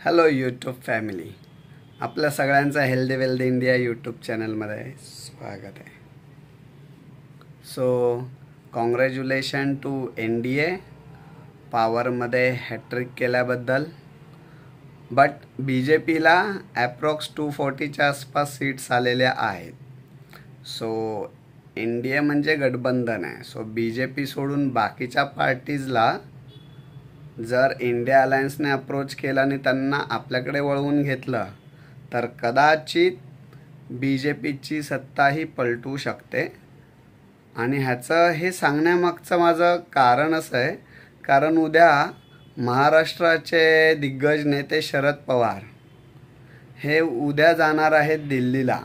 Hello YouTube family, आपल्या सगळ्यांचं healthy wealthy India YouTube चॅनलमध्ये स्वागत आहे. सो कॉंग्रॅच्युलेशन टू NDA पॉवरमध्ये हॅट्रिक केल्याबद्दल. बट BJPला ॲप्रॉक्स 240च्या आसपास सीट्स आलेल्या आहेत. सो NDA म्हणजे गठबंधन आहे. सो BJP सोडून बाकीच्या पार्टीजला जर इंडिया अलायन्सने अप्रोच केला आणि त्यांना आपल्याकडे वळवून घेतलं तर कदाचित BJPची सत्ताही पलटू शकते. आणि ह्याचं हे सांगण्यामागचं माझं कारण असं आहे, कारण उद्या महाराष्ट्राचे दिग्गज नेते शरद पवार हे उद्या जाणार आहेत दिल्लीला.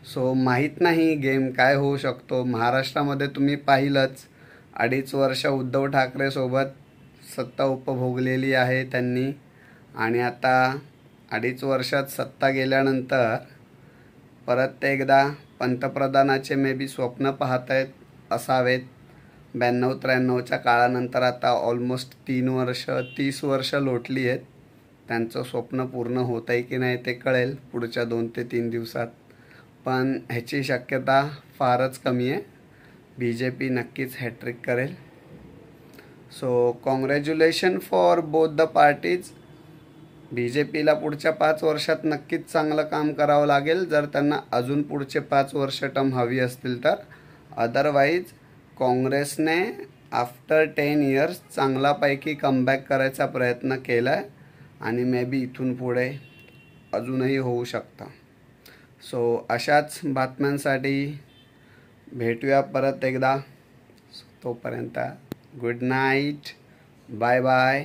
सो माहीत नाही गेम काय होऊ शकतो. महाराष्ट्रामध्ये तुम्ही पाहिलंच, 2.5 वर्ष उद्धव ठाकरेसोबत सत्ता उपभोगलेली आहे त्यांनी, आणि आता 2.5 वर्षात सत्ता गेल्यानंतर परत एकदा पंतप्रधानाचे मे बी स्वप्न पाहत आहेत असावेत. 92-93च्या काळानंतर आता ऑलमोस्ट 30 वर्ष लोटली आहेत. त्यांचं स्वप्न पूर्ण होत आहे की नाही ते कळेल पुढच्या 2 ते 3 दिवसात, पण ह्याची शक्यता फारच कमी आहे. BJP नक्कीच हॅट्रिक करेल. So congratulation for both the parties. BJPला पुढच्या 5 वर्षात नक्कीच चांगलं काम करावं लागेल जर त्यांना अजून पुढचे 5 वर्ष टर्म हवी असतील तर. अदरवाईज काँग्रेसने आफ्टर 10 इयर्स चांगल्यापैकी कमबॅक करायचा प्रयत्न केला आहे आणि मे बी इथून पुढे अजूनही होऊ शकतं. सो अशाच बातम्यांसाठी भेटूया परत एकदा. तोपर्यंत गुड नाईट, बाय बाय.